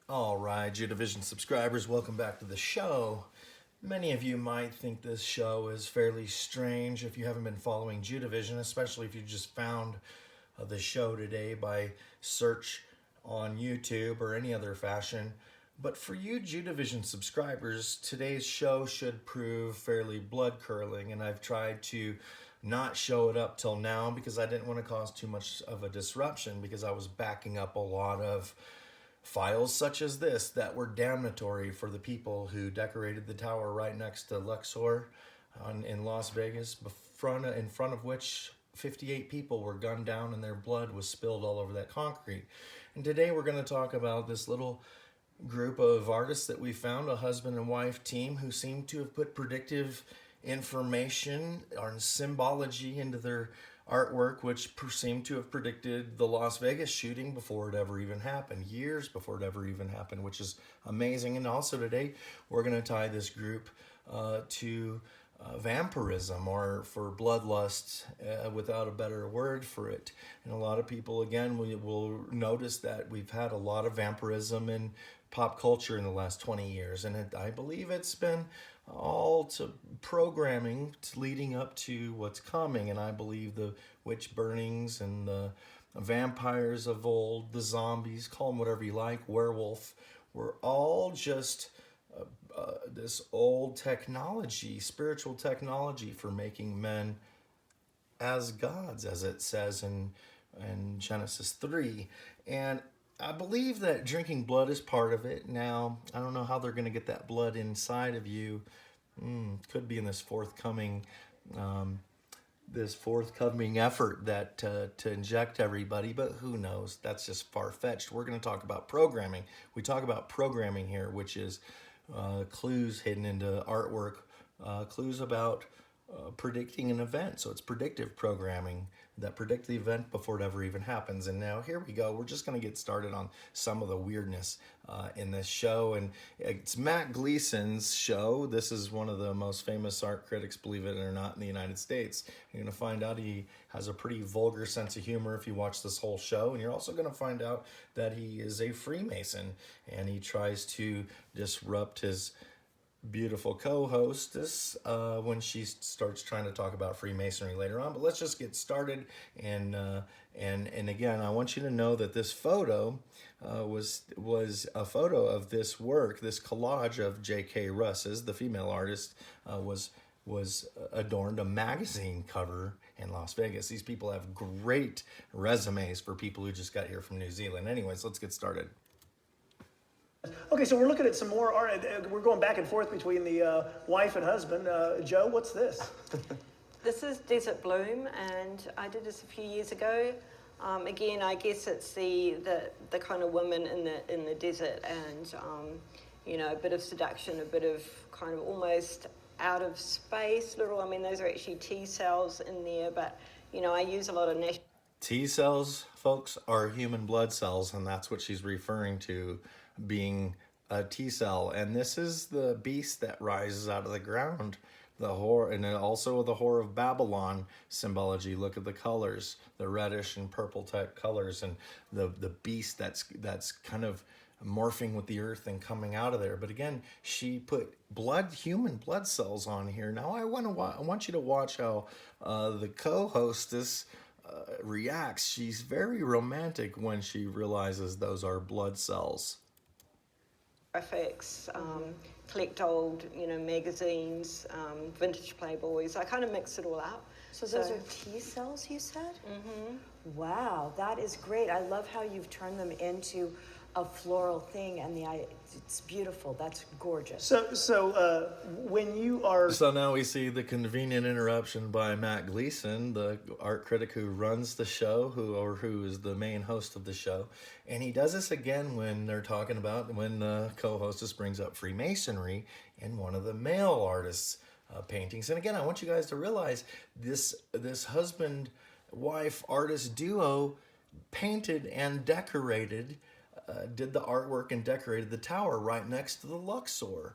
All right, JKVision subscribers, welcome back to the show. Many of you might think this show is fairly strange if you haven't been following JKVision, especially if you just found the show today by search on YouTube or any other fashion. But for you JKVision subscribers, today's show should prove fairly blood curdling, and I've tried to not show it up till now because I didn't want to cause too much of a disruption, because I was backing up a lot of files such as this that were damnatory for the people who decorated the tower right next to Luxor in Las Vegas, in front of which 58 people were gunned down and their blood was spilled all over that concrete. And today we're going to talk about this little group of artists that we found, a husband and wife team who seem to have put predictive information or symbology into their artwork, which seemed to have predicted the Las Vegas shooting before it ever even happened, years before it ever even happened, which is amazing. And also today we're going to tie this group to vampirism, or for bloodlust, without a better word for it. And a lot of people, again, will notice that we've had a lot of vampirism in pop culture in the last 20 years, and I believe it's been all to programming leading up to what's coming. And I believe the witch burnings and the vampires of old, the zombies, call them whatever you like, werewolf, were all just this old technology, spiritual technology for making men as gods, as it says in Genesis 3. And I believe that drinking blood is part of it. Now, I don't know how they're going to get that blood inside of you. Could be in this forthcoming effort that to inject everybody, but who knows? That's just far-fetched. We're going to talk about programming. We talk about programming here, which is clues hidden into artwork, clues about predicting an event. So it's predictive programming that predict the event before it ever even happens. And now here we go. We're just going to get started on some of the weirdness in this show. And it's Matt Gleason's show. This is one of the most famous art critics, believe it or not, in the United States. You're going to find out he has a pretty vulgar sense of humor if you watch this whole show. And you're also going to find out that he is a Freemason, and he tries to disrupt his beautiful co-hostess when she starts trying to talk about Freemasonry later on. But let's just get started. And again, I want you to know that this photo was a photo of this work, this collage of JK Russ's, the female artist, was adorned a magazine cover in Las Vegas. These people have great resumes for people who just got here from New Zealand. Anyways, let's get started. Okay, so we're looking at some more art. We're going back and forth between the wife and husband. Joe, what's this? This is Desert Bloom, and I did this a few years ago. Again, I guess it's the kind of women in the desert, and you know, a bit of seduction, a bit of kind of almost out of space. I mean, those are actually T cells in there, but you know, I use a lot of T cells, folks, are human blood cells, and that's what she's referring to, being a T cell. And this is the beast that rises out of the ground, the whore, and also the whore of Babylon symbology. Look at the colors, the reddish and purple type colors, and the beast that's kind of morphing with the earth and coming out of there. But again, she put human blood cells on here. Now I want you to watch how the co-hostess reacts. She's very romantic when she realizes those are blood cells. graphics, collect old, you know, magazines, vintage Playboys. I kind of mix it all up. So those are T cells, you said? Mm-hmm. Wow, that is great. I love how you've turned them into a floral thing, and it's beautiful. That's gorgeous. So when you are... So now we see the convenient interruption by Matt Gleason, the art critic who runs the show, who is the main host of the show. And he does this again when they're talking about, when the co-hostess brings up Freemasonry in one of the male artists' paintings. And again, I want you guys to realize this husband-wife artist duo painted and decorated, did the artwork and decorated the tower right next to the Luxor.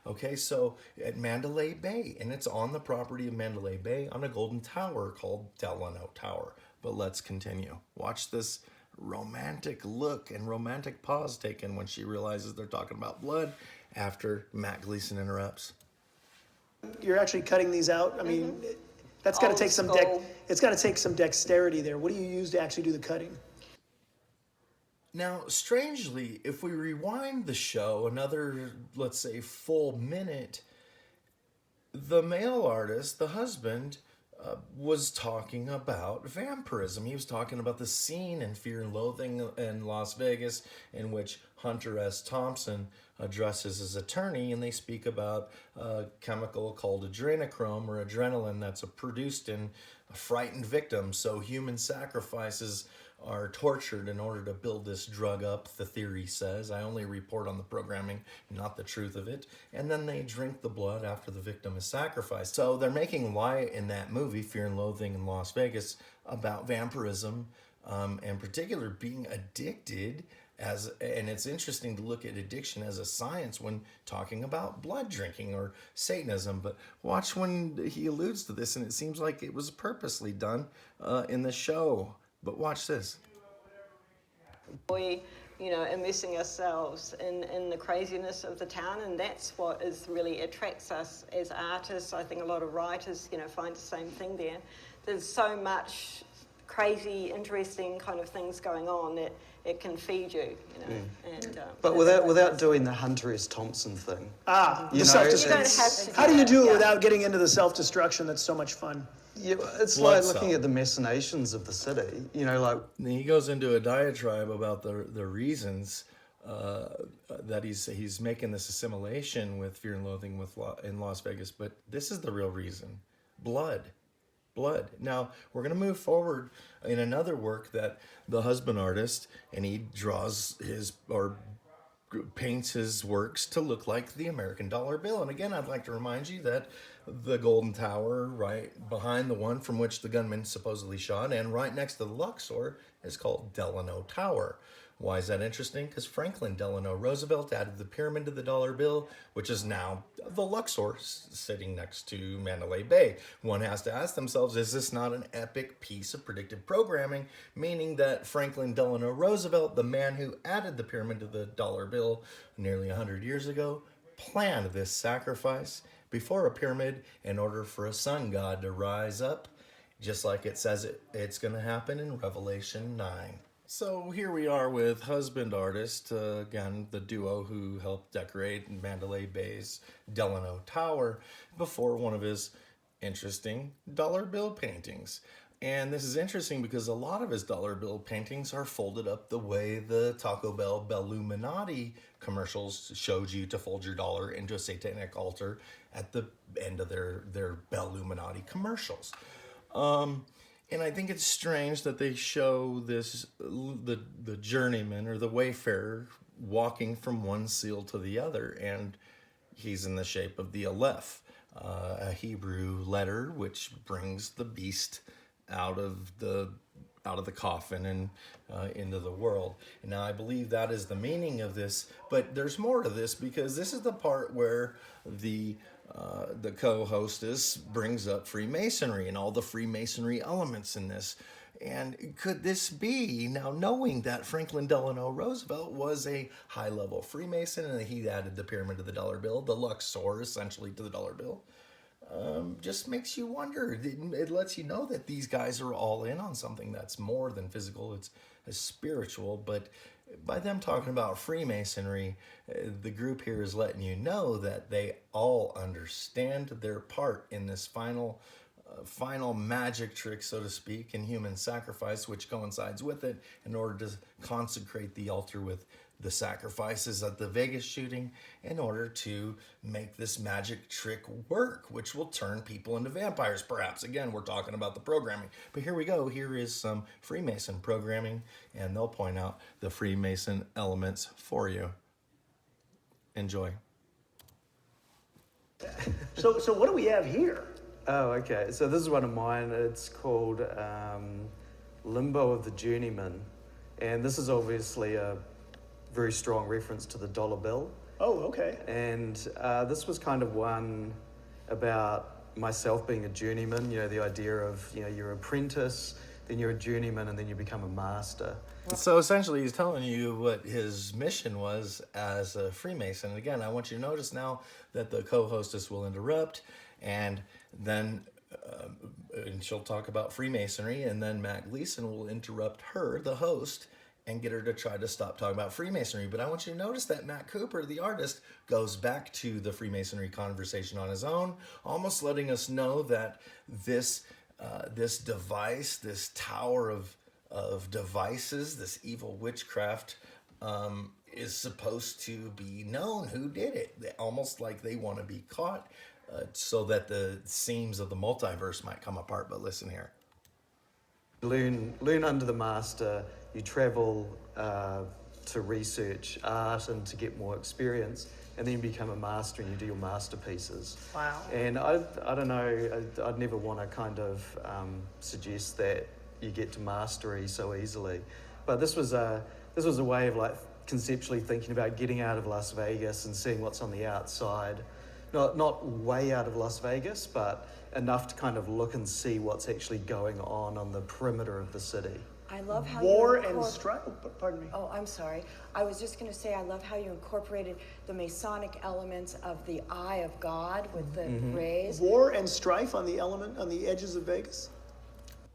Okay, so at Mandalay Bay, and it's on the property of Mandalay Bay on a golden tower called Delano Tower. But let's continue. Watch this romantic look and romantic pause taken when she realizes they're talking about blood after Matt Gleason interrupts. You're actually cutting these out. I mean, that's got to Old take some school. it's got to take some dexterity there. What do you use to actually do the cutting? Now, strangely, if we rewind the show another, let's say, full minute, the male artist, the husband, was talking about vampirism. He was talking about the scene in Fear and Loathing in Las Vegas in which Hunter S. Thompson addresses his attorney, and they speak about a chemical called adrenochrome or adrenaline that's produced in frightened victims. So human sacrifices are tortured in order to build this drug up, the theory says. I only report on the programming, not the truth of it. And then they drink the blood after the victim is sacrificed. So they're making light in that movie, Fear and Loathing in Las Vegas, about vampirism, in particular being addicted and it's interesting to look at addiction as a science when talking about blood drinking or Satanism. But watch when he alludes to this, and it seems like it was purposely done in the show. But watch this. We, immersing ourselves in the craziness of the town, and that's what really attracts us as artists. I think a lot of writers, find the same thing there. There's so much crazy, interesting kind of things going on that it can feed you, And, but without doing the Hunter S. Thompson thing. The self-destruction. You don't have to. How do you do it without getting into the self-destruction that's so much fun? Yeah, it's Blood like looking cell. at the machinations of the city. Like And he goes into a diatribe about the reasons that he's making this assimilation with Fear and Loathing in Las Vegas. But this is the real reason: blood. Now we're going to move forward in another work that the husband artist, and he draws paints his works to look like the American dollar bill. And again, I'd like to remind you that the Golden Tower, right behind the one from which the gunman supposedly shot, and right next to the Luxor, is called Delano Tower. Why is that interesting? Because Franklin Delano Roosevelt added the pyramid to the dollar bill, which is now the Luxor sitting next to Mandalay Bay. One has to ask themselves, is this not an epic piece of predictive programming? Meaning that Franklin Delano Roosevelt, the man who added the pyramid to the dollar bill nearly 100 years ago, planned this sacrifice before a pyramid in order for a sun god to rise up, just like it says it's going to happen in Revelation 9. So here we are with husband artist, again, the duo who helped decorate Mandalay Bay's Delano Tower before one of his interesting dollar bill paintings. And this is interesting because a lot of his dollar bill paintings are folded up the way the Taco Bell Belluminati commercials showed you to fold your dollar into a satanic altar at the end of their Belluminati commercials. And I think it's strange that they show this, the journeyman or the wayfarer walking from one seal to the other, and he's in the shape of the Aleph, a Hebrew letter which brings the beast out of the coffin and into the world. And now I believe that is the meaning of this, but there's more to this, because this is the part where the co-hostess brings up Freemasonry and all the Freemasonry elements in this. And could this be, now knowing that Franklin Delano Roosevelt was a high-level Freemason and he added the pyramid to the dollar bill, the Luxor essentially to the dollar bill, just makes you wonder. It lets you know that these guys are all in on something that's more than physical, it's spiritual. But by them talking about Freemasonry, the group here is letting you know that they all understand their part in this final magic trick, so to speak, in human sacrifice, which coincides with it, in order to consecrate the altar with the sacrifices at the Vegas shooting, in order to make this magic trick work, which will turn people into vampires, perhaps. Again, we're talking about the programming. But here we go. Here is some Freemason programming, and they'll point out the Freemason elements for you. Enjoy. So what do we have here? Oh, okay. So this is one of mine. It's called Limbo of the Journeyman. And this is obviously a very strong reference to the dollar bill. Oh, okay. And this was kind of one about myself being a journeyman, the idea of, you're an apprentice, then you're a journeyman, and then you become a master. So essentially, he's telling you what his mission was as a Freemason. And again, I want you to notice now that the co-hostess will interrupt, and then and she'll talk about Freemasonry, and then Matt Gleason will interrupt her, the host, and get her to try to stop talking about Freemasonry. But I want you to notice that Matt Couper, the artist, goes back to the Freemasonry conversation on his own, almost letting us know that this device, this tower of devices, this evil witchcraft, is supposed to be known who did it. Almost like they want to be caught, so that the seams of the multiverse might come apart. But listen here. Learn under the master. You travel to research art and to get more experience, and then you become a master and you do your masterpieces. Wow. And I don't know, I'd never want to kind of suggest that you get to mastery so easily, but this was a way of like conceptually thinking about getting out of Las Vegas and seeing what's on the outside. Not way out of Las Vegas, but enough to kind of look and see what's actually going on the perimeter of the city. I love how War you and strife. Pardon me. Oh, I'm sorry. I was just going to say I love how you incorporated the Masonic elements of the eye of God with the rays. War and strife on the edges of Vegas.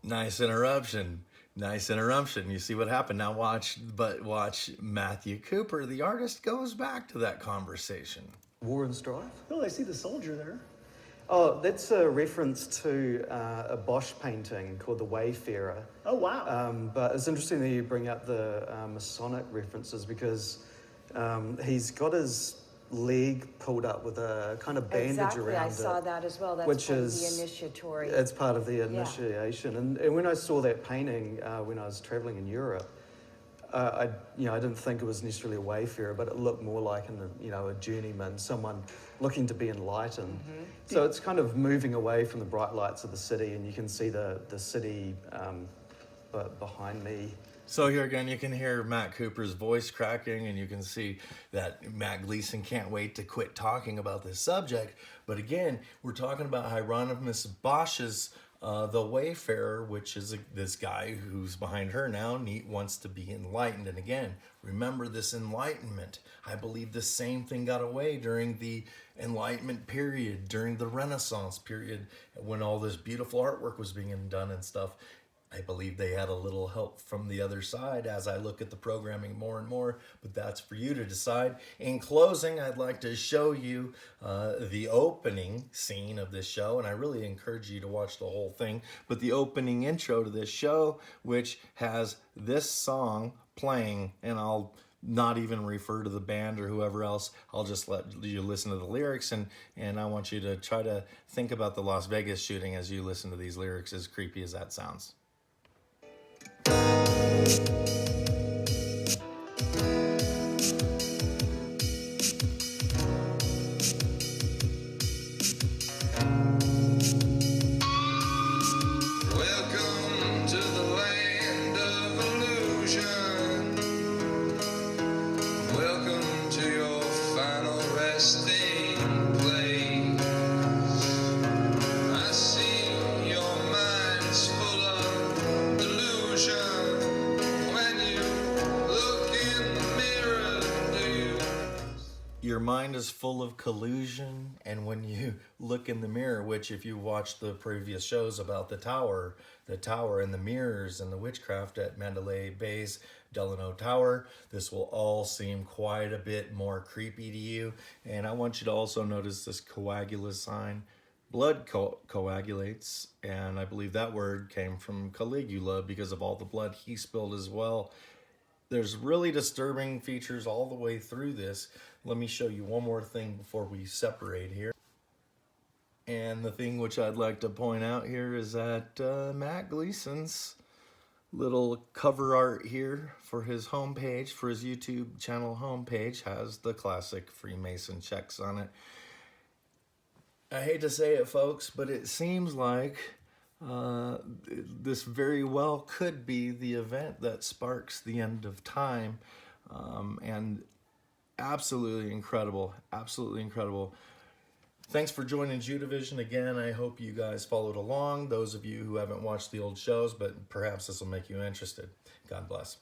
Nice interruption. Nice interruption. You see what happened. Now watch Matthew Couper, the artist, goes back to that conversation. War and strife? Oh, I see the soldier there. Oh, that's a reference to a Bosch painting called The Wayfarer. Oh, wow. But it's interesting that you bring up the Masonic references, because he's got his leg pulled up with a kind of bandage around it. I saw that as well. That's which part is of the initiatory. It's part of the initiation. And when I saw that painting when I was traveling in Europe, I didn't think it was necessarily a wayfarer, but it looked more like a journeyman, someone looking to be enlightened. So it's kind of moving away from the bright lights of the city, and you can see the city behind me. So here again, you can hear Matt Couper's voice cracking, and you can see that Matt Gleason can't wait to quit talking about this subject. But again, we're talking about Hieronymus Bosch's The Wayfarer, which is this guy who's behind her now, wants to be enlightened. And again, remember this enlightenment. I believe the same thing got away during the Enlightenment period, during the Renaissance period, when all this beautiful artwork was being done and stuff. I believe they had a little help from the other side as I look at the programming more and more, but that's for you to decide. In closing, I'd like to show you the opening scene of this show, and I really encourage you to watch the whole thing, but the opening intro to this show, which has this song playing, and I'll not even refer to the band or whoever else. I'll just let you listen to the lyrics, and I want you to try to think about the Las Vegas shooting as you listen to these lyrics, as creepy as that sounds. Welcome to the land of illusion. Welcome to your final resting place. I see your mind's full of delusion. When you look in the mirror, do you? Your mind is full of collusion, and when you look in the mirror, which if you watched the previous shows about the tower and the mirrors and the witchcraft at Mandalay Bay's Delano Tower, this will all seem quite a bit more creepy to you. And I want you to also notice this coagula sign. Blood coagulates, and I believe that word came from Caligula because of all the blood he spilled as well. There's really disturbing features all the way through this. Let me show you one more thing before we separate here. And the thing which I'd like to point out here is that Matt Gleason's little cover art here for his homepage, for his YouTube channel homepage, has the classic Freemason checks on it. I hate to say it, folks, but it seems like this very well could be the event that sparks the end of time. And absolutely incredible, absolutely incredible. Thanks for joining JuDivision again. I hope you guys followed along. Those of you who haven't watched the old shows, but perhaps this will make you interested. God bless.